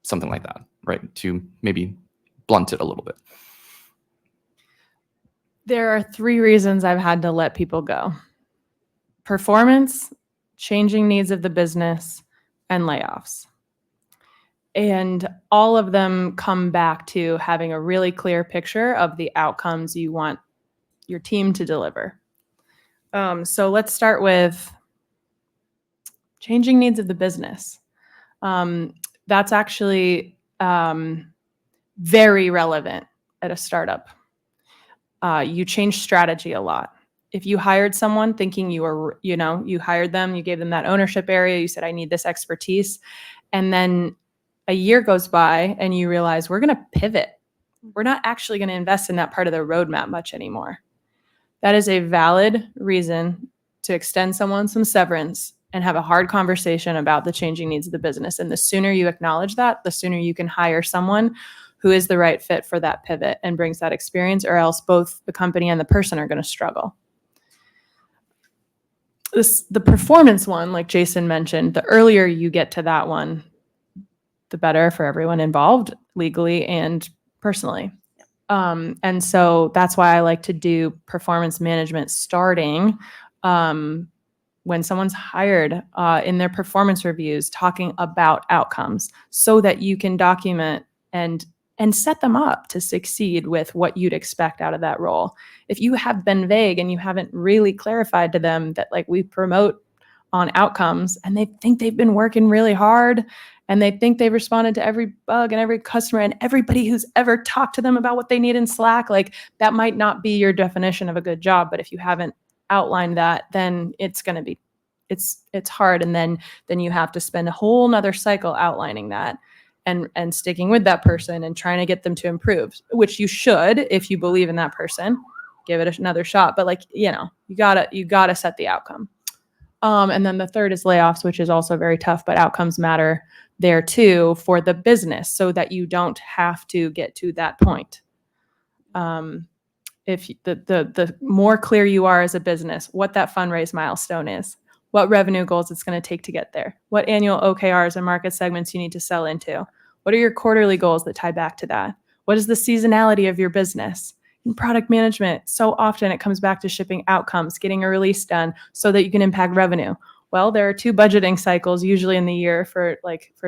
something like that, right? To maybe blunt it a little bit. There are 3 reasons I've had to let people go: performance, changing needs of the business, and layoffs. And all of them come back to having a really clear picture of the outcomes you want your team to deliver. So let's start with changing needs of the business. That's actually very relevant at a startup. You change strategy a lot. If you hired someone thinking you hired them, you gave them that ownership area, you said, I need this expertise, and then a year goes by and you realize we're going to pivot. We're not actually going to invest in that part of the roadmap much anymore. That is a valid reason to extend someone some severance and have a hard conversation about the changing needs of the business. And the sooner you acknowledge that, the sooner you can hire someone who is the right fit for that pivot and brings that experience, or else both the company and the person are going to struggle. The performance one, like Jason mentioned, the earlier you get to that one, the better for everyone involved, legally and personally. And so that's why I like to do performance management starting when someone's hired, in their performance reviews, talking about outcomes, so that you can document and set them up to succeed with what you'd expect out of that role. If you have been vague and you haven't really clarified to them that like we promote on outcomes, and they think they've been working really hard and they think they've responded to every bug and every customer and everybody who's ever talked to them about what they need in Slack, like that might not be your definition of a good job. But if you haven't outlined that, then it's going to be, it's hard. And then you have to spend a whole nother cycle outlining that and sticking with that person and trying to get them to improve, which you should, if you believe in that person, give it another shot. But like, you gotta set the outcome. And then the third is layoffs, which is also very tough, but outcomes matter there too for the business, so that you don't have to get to that point. If the more clear you are as a business, what that fundraise milestone is, what revenue goals it's going to take to get there, what annual OKRs and market segments you need to sell into, what are your quarterly goals that tie back to that, what is the seasonality of your business. In product management, so often it comes back to shipping outcomes, getting a release done so that you can impact revenue. Well, there are 2 budgeting cycles usually in the year for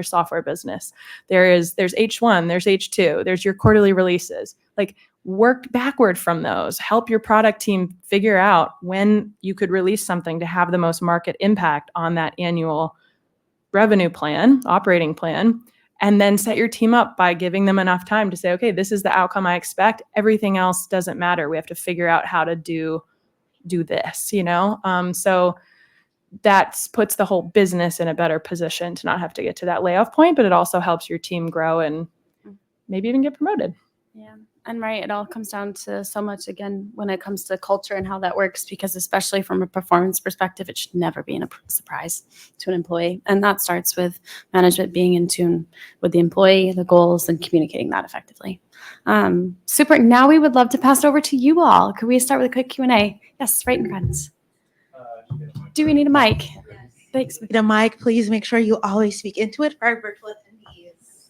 software business. There's H1, there's H2, there's your quarterly releases. Like work backward from those. Help your product team figure out when you could release something to have the most market impact on that annual revenue plan, operating plan, and then set your team up by giving them enough time to say, okay, this is the outcome I expect. Everything else doesn't matter. We have to figure out how to do this, So that puts the whole business in a better position to not have to get to that layoff point, but it also helps your team grow and maybe even get promoted. Yeah. And right, it all comes down to so much, again, when it comes to culture and how that works, because especially from a performance perspective, it should never be a surprise to an employee. And that starts with management being in tune with the employee, the goals, and communicating that effectively. Super. Now we would love to pass it over to you all. Could we start with a quick Q&A? Yes, right in front. Do we need a mic? Yes. Thanks. Need a mic, please make sure you always speak into it for our virtual attendees.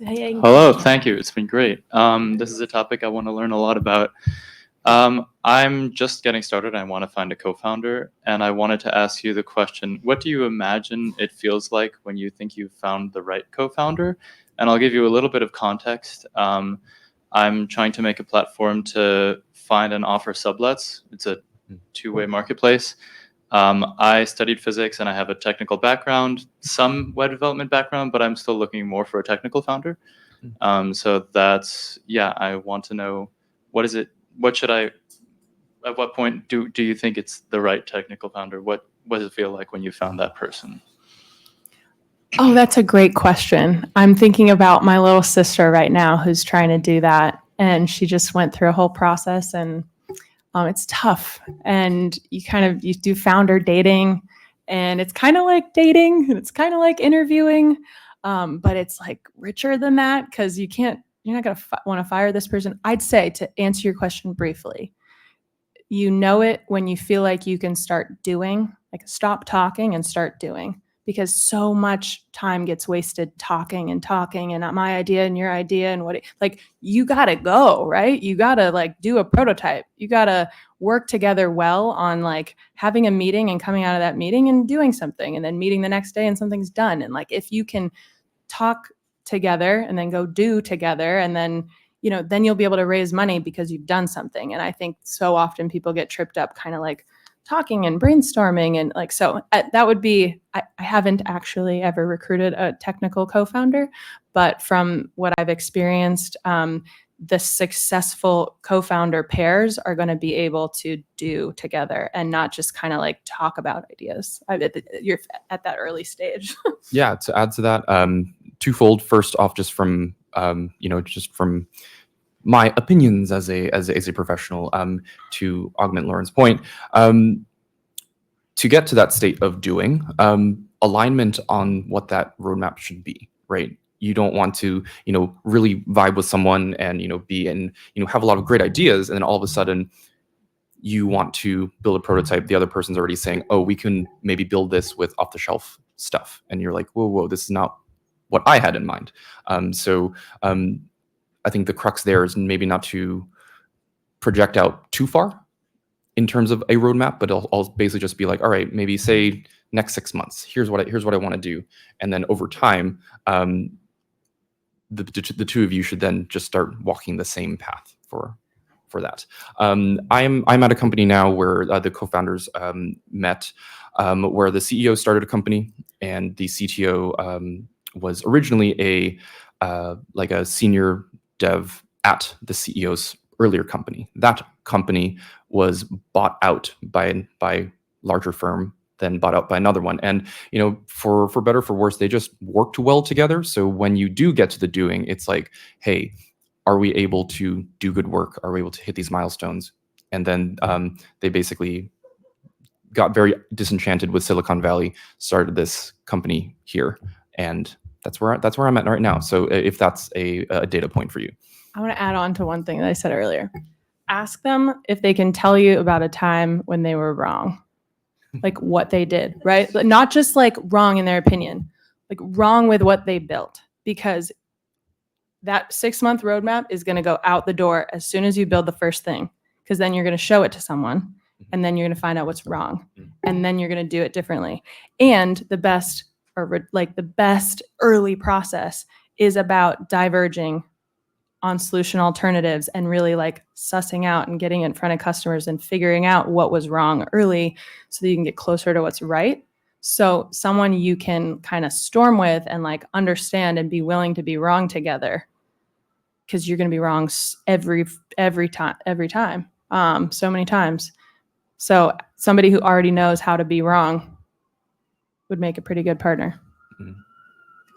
Hello, thank you. It's been great. This is a topic I want to learn a lot about. I'm just getting started. I want to find a co-founder, and I wanted to ask you the question, what do you imagine it feels like when you think you've found the right co-founder? And I'll give you a little bit of context. I'm trying to make a platform to find and offer sublets. It's a two-way marketplace. I studied physics and I have a technical background, some web development background, but I'm still looking more for a technical founder. So that's, I want to know, at what point do you think it's the right technical founder? What does it feel like when you found that person? Oh, that's a great question. I'm thinking about my little sister right now who's trying to do that. And she just went through a whole process, and it's tough. And you do founder dating, and it's kind of like dating, and it's kind of like interviewing, but it's like richer than that, because you're not going to want to fire this person. I'd say, to answer your question briefly, you know it when you feel like you can start doing, like stop talking and start doing, because so much time gets wasted talking and my idea and your idea and you got to go, right? You got to do a prototype. You got to work together well on having a meeting and coming out of that meeting and doing something, and then meeting the next day and something's done. And if you can talk together and then go do together, and then then you'll be able to raise money because you've done something. And I think so often people get tripped up talking and brainstorming, and that would be, I haven't actually ever recruited a technical co-founder, but from what I've experienced, the successful co-founder pairs are going to be able to do together and not just talk about ideas. You're at that early stage. Yeah, to add to that, twofold. First off, just from my opinions as a professional, to augment Lauren's point, to get to that state of doing, alignment on what that roadmap should be, right? You don't want to, really vibe with someone and, be in, have a lot of great ideas, and then all of a sudden you want to build a prototype. The other person's already saying, oh, we can maybe build this with off-the-shelf stuff. And you're like, whoa, this is not what I had in mind. I think the crux there is maybe not to project out too far in terms of a roadmap, but I'll basically just be like, all right, maybe say next 6 months, here's what I want to do. And then over time, the two of you should then just start walking the same path for that. I'm at a company now where the co-founders met, where the CEO started a company, and the CTO was originally a senior dev at the CEO's earlier company. That company was bought out by larger firm, then bought out by another one. And for better or for worse, they just worked well together. So when you do get to the doing, it's like, hey, are we able to do good work? Are we able to hit these milestones? And then they basically got very disenchanted with Silicon Valley, started this company here, and that's where I'm at right now. So if that's a data point for you. I want to add on to one thing that I said earlier. Ask them if they can tell you about a time when they were wrong, what they did, right? But not just wrong in their opinion, wrong with what they built, because that 6-month roadmap is going to go out the door as soon as you build the first thing, because then you're going to show it to someone, and then you're going to find out what's wrong, and then you're going to do it differently. And the best early process is about diverging on solution alternatives and really like sussing out and getting in front of customers and figuring out what was wrong early so that you can get closer to what's right. So someone you can kind of storm with and like understand and be willing to be wrong together, because you're going to be wrong every time, so many times. So somebody who already knows how to be wrong would make a pretty good partner.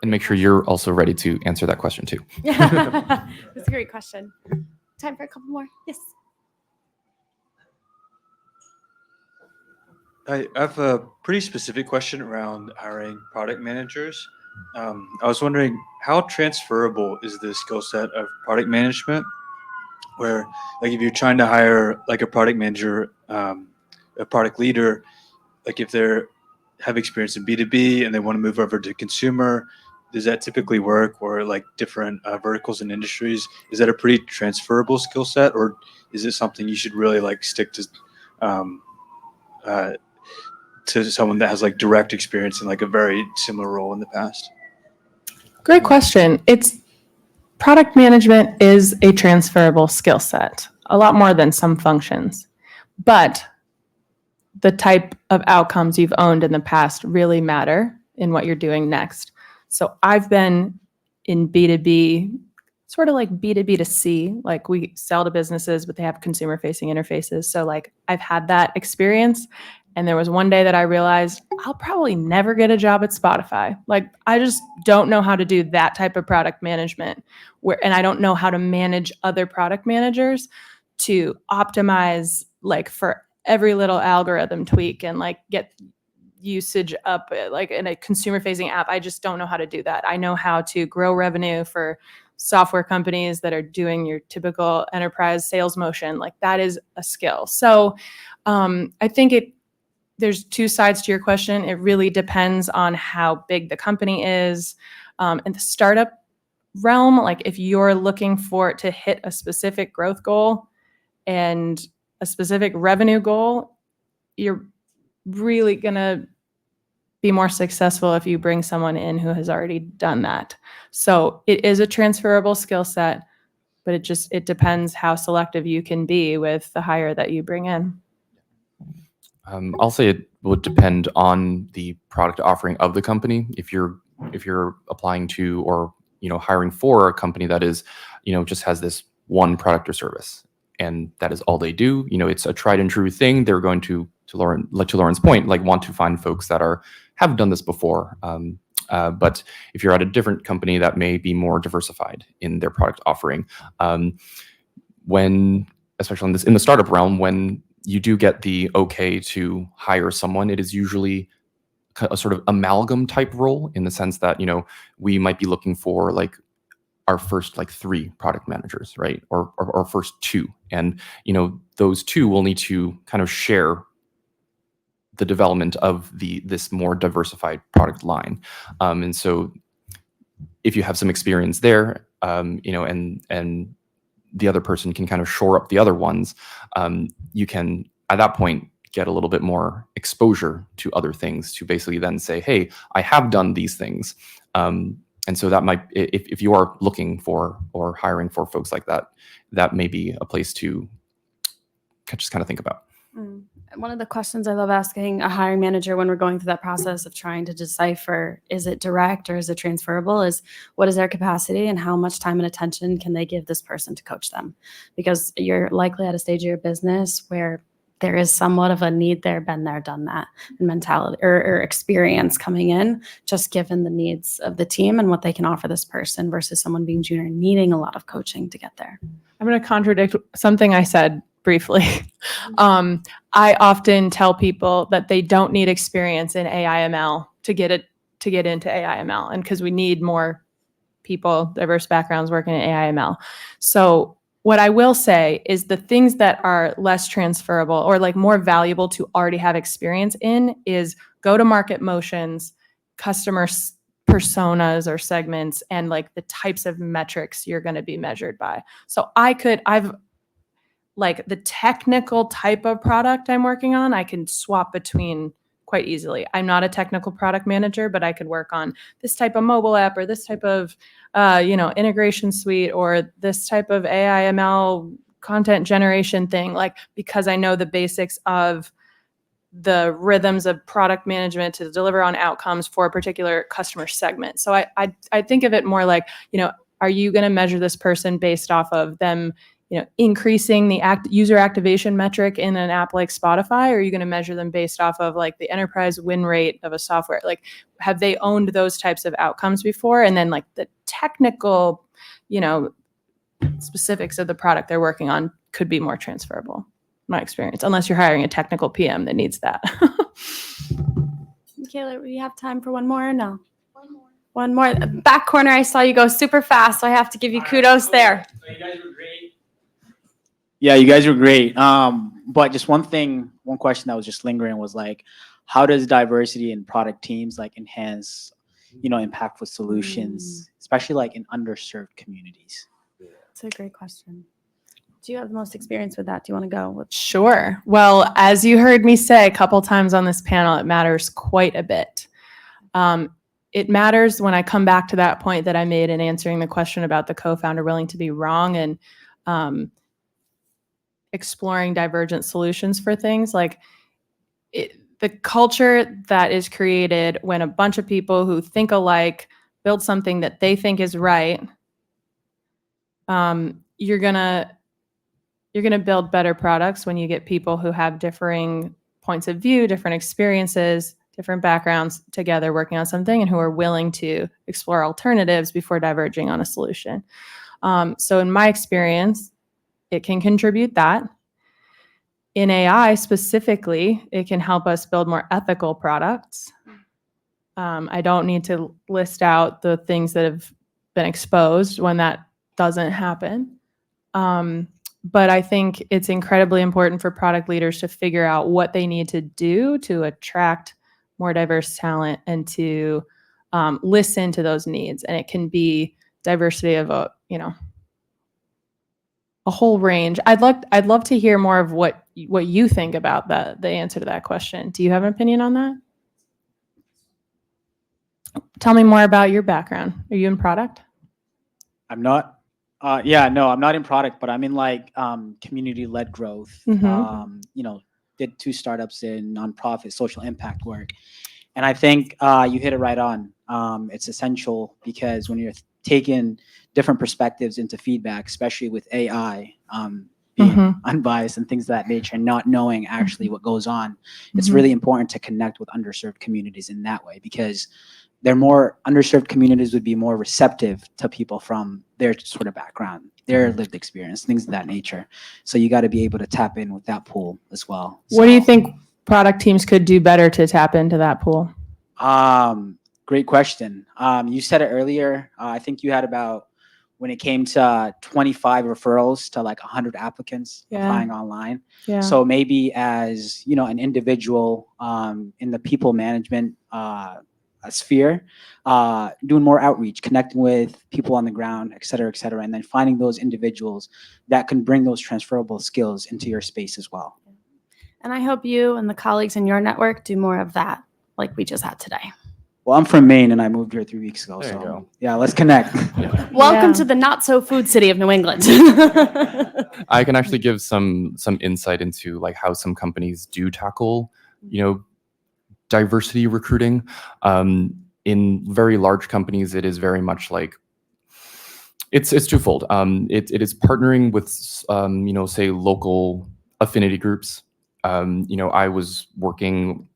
And make sure you're also ready to answer that question too. That's a great question. Time for a couple more. Yes. I have a pretty specific question around hiring product managers. I was wondering, how transferable is the skill set of product management? Where, like, if you're trying to hire like a product manager, a product leader, like if they're have experience in B2B and they want to move over to consumer, does that typically work? Or like different verticals and industries, is that a pretty transferable skill set, or is it something you should really like stick to someone that has like direct experience in like a very similar role in the past? Great question. Product management is a transferable skill set, a lot more than some functions, but the type of outcomes you've owned in the past really matter in what you're doing next. So I've been in B2B, sort of like B2B to C, like we sell to businesses, but they have consumer facing interfaces. So like I've had that experience. And there was one day that I realized I'll probably never get a job at Spotify. Like I just don't know how to do that type of product management, and I don't know how to manage other product managers to optimize like for every little algorithm tweak and like get usage up like in a consumer facing app. I just don't know how to do that. I know how to grow revenue for software companies that are doing your typical enterprise sales motion. Like that is a skill. So I think there's two sides to your question. It really depends on how big the company is. In the startup realm, like if you're looking for it to hit a specific growth goal and a specific revenue goal, you're really going to be more successful if you bring someone in who has already done that. So it is a transferable skill set, but it depends how selective you can be with the hire that you bring in. I'll say it would depend on the product offering of the company. If you're applying to or hiring for a company that is just has this one product or service and that is all they do, it's a tried and true thing. They're going to Lauren's point, like want to find folks that have done this before. But if you're at a different company that may be more diversified in their product offering, especially in the startup realm, when you do get the okay to hire someone, it is usually a sort of amalgam type role in the sense that, we might be looking for like our first like 3 product managers, right? Or first 2. And, those 2 will need to kind of share the development of this more diversified product line. And so if you have some experience there, and the other person can kind of shore up the other ones, you can, at that point, get a little bit more exposure to other things to basically then say, hey, I have done these things. And so that might, if you are looking for or hiring for folks like that, that may be a place to just kind of think about. One of the questions I love asking a hiring manager when we're going through that process of trying to decipher, is it direct or is it transferable, is what is their capacity and how much time and attention can they give this person to coach them? Because you're likely at a stage of your business where there is somewhat of a need there, been there, done that, and mentality or experience coming in, just given the needs of the team and what they can offer this person versus someone being junior needing a lot of coaching to get there. I'm going to contradict something I said briefly. I often tell people that they don't need experience in AI/ML to get into AI/ML, and because we need more people, diverse backgrounds working in AI/ML. So what I will say is the things that are less transferable or like more valuable to already have experience in is go-to-market motions, customer personas or segments, and like the types of metrics you're going to be measured by. So I've like the technical type of product I'm working on, I can swap between quite easily. I'm not a technical product manager, but I could work on this type of mobile app or this type of, integration suite or this type of AI ML content generation thing, like, because I know the basics of the rhythms of product management to deliver on outcomes for a particular customer segment. So I think of it more like, are you going to measure this person based off of them, increasing the user activation metric in an app like Spotify? Or are you going to measure them based off of like the enterprise win rate of a software? Like, have they owned those types of outcomes before? And then like the technical, specifics of the product they're working on could be more transferable, my experience, unless you're hiring a technical PM that needs that. Michaela, we have time for one more or no? One more. Back corner, I saw you go super fast, so I have to give you kudos there. So you guys were great. Yeah, you guys were great. But just one question that was just lingering was like, how does diversity in product teams like enhance, impactful solutions, especially like in underserved communities? That's a great question. Do you have the most experience with that? Do you want to go with? Sure. Well, as you heard me say a couple times on this panel, it matters quite a bit. It matters when I come back to that point that I made in answering the question about the co-founder willing to be wrong and exploring divergent solutions for things. Like the culture that is created when a bunch of people who think alike build something that they think is right, you're gonna build better products when you get people who have differing points of view, different experiences, different backgrounds together working on something, and who are willing to explore alternatives before diverging on a solution. So in my experience, it can contribute that. In AI specifically, it can help us build more ethical products. I don't need to list out the things that have been exposed when that doesn't happen. But I think it's incredibly important for product leaders to figure out what they need to do to attract more diverse talent and to listen to those needs. And it can be diversity of a whole range. I'd love to hear more of what you think about the answer to that question. Do you have an opinion on that? Tell me more about your background. Are you in product? I'm not. I'm not in product, but I'm in like community-led growth. Mm-hmm. Did 2 startups in nonprofit social impact work, and I think you hit it right on. It's essential because when you're taking different perspectives into feedback, especially with AI, being unbiased and things of that nature, and not knowing actually what goes on, it's really important to connect with underserved communities in that way, because underserved communities would be more receptive to people from their sort of background, their lived experience, things of that nature. So you got to be able to tap in with that pool as well. What do you think product teams could do better to tap into that pool? Great question. You said it earlier. I think you had about, when it came to 25 referrals to like 100 applicants applying online. Yeah. So maybe as, an individual in the people management sphere, doing more outreach, connecting with people on the ground, et cetera, and then finding those individuals that can bring those transferable skills into your space as well. And I hope you and the colleagues in your network do more of that, like we just had today. Well, I'm from Maine and I moved here 3 weeks ago. There you go. Yeah, let's connect. Welcome to the not so food city of New England. I can actually give some insight into like how some companies do tackle, diversity recruiting. In very large companies, it is very much like it's twofold. It is partnering with say local affinity groups. I was working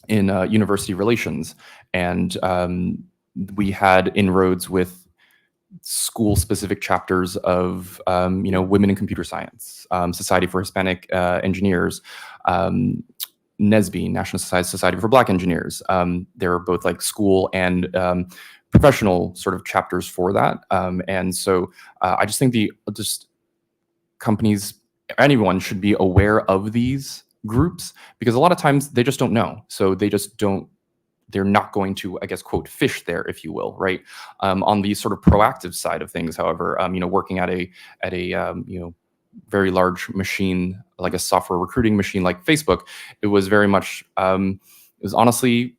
in university relations, and we had inroads with school-specific chapters of Women in Computer Science, Society for Hispanic Engineers, NSBE, National Society for Black Engineers. They're both like school and professional sort of chapters for that. And so I just think companies, anyone should be aware of these groups, because a lot of times they just don't know. So they're not going to, I guess, quote, fish there, if you will, right? On the sort of proactive side of things, however, working at a very large machine, like a software recruiting machine like Facebook, it was very much was honestly,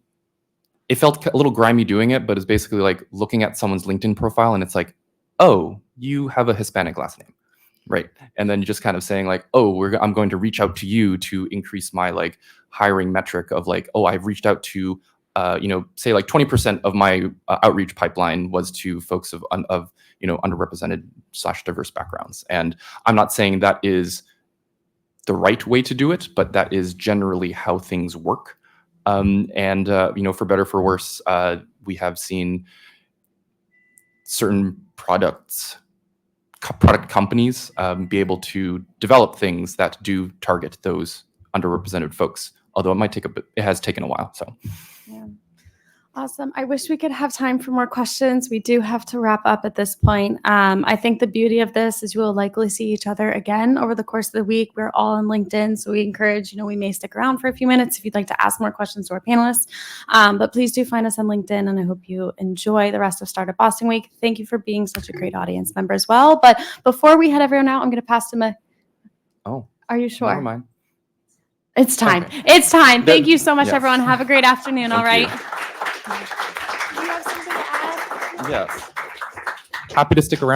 it felt a little grimy doing it, but it's basically like looking at someone's LinkedIn profile and it's like, oh, you have a Hispanic last name, right? And then just kind of saying like, oh, I'm going to reach out to you to increase my like hiring metric of like, oh, I've reached out to, say like 20% of my outreach pipeline was to folks of underrepresented / diverse backgrounds. And I'm not saying that is the right way to do it, but that is generally how things work. For better for worse, we have seen certain product companies be able to develop things that do target those underrepresented folks. Although it has taken a while. So. Yeah. Awesome. I wish we could have time for more questions. We do have to wrap up at this point. I think the beauty of this is you will likely see each other again over the course of the week. We're all on LinkedIn, so we encourage, we may stick around for a few minutes if you'd like to ask more questions to our panelists. But please do find us on LinkedIn, and I hope you enjoy the rest of Startup Boston Week. Thank you for being such a great audience member as well. But before we head everyone out, I'm going to pass to Oh, are you sure? Never mind. It's time. Okay. It's time. Thank you so much, Yes. everyone. Have a great afternoon. All right. Thank Do you have something to add? Yes. Happy to stick around.